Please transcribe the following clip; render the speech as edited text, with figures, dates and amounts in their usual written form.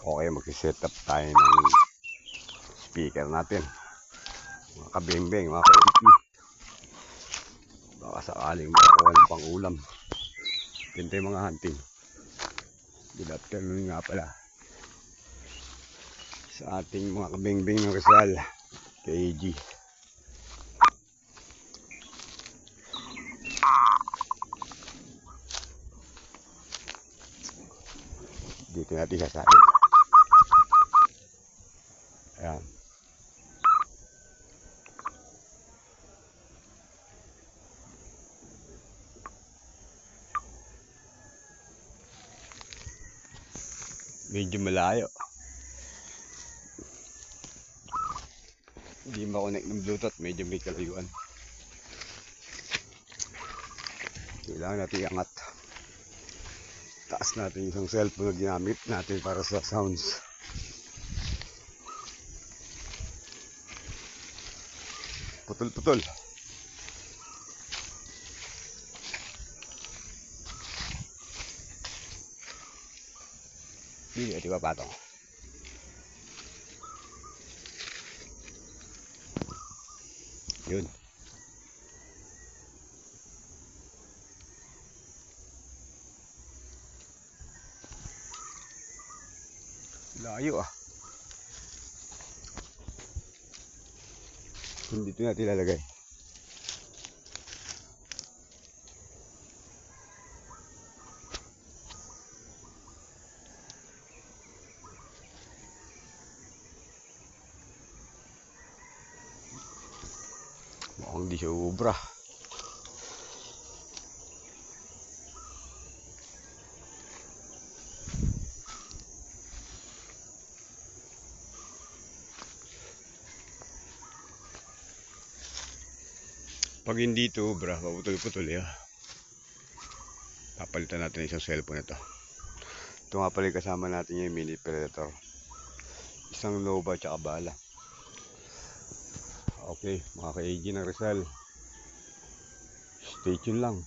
Okay, mag-set up tayo ng speaker natin. Mga kabembeng, mga kaiti. Baka sakaling makakuha ng pang-ulam. Ganito yung mga hunting. Good afternoon nga pala sa ating mga kabembeng ng Rizal, KG. Dito natin sasalit. Ayan. Medyo malayo. Hindi makonek ng Bluetooth, medyo may kalayuan. Kailangan natin iangat. Taas natin isang cellphone na ginamit natin para sa sounds. Putol-putol. Di ba patong? Yun. Layo ah. Dito natin ilalagay. Mukhang di siya ubra. Pag hindi ito ubra, maputol-putol ya. Papalitan natin isang cellphone ito. Ito nga pala kasama natin yung mini Predator. Isang Nova tsaka bala. Okay, mga ka-AG ng Rizal. Stay tuned lang.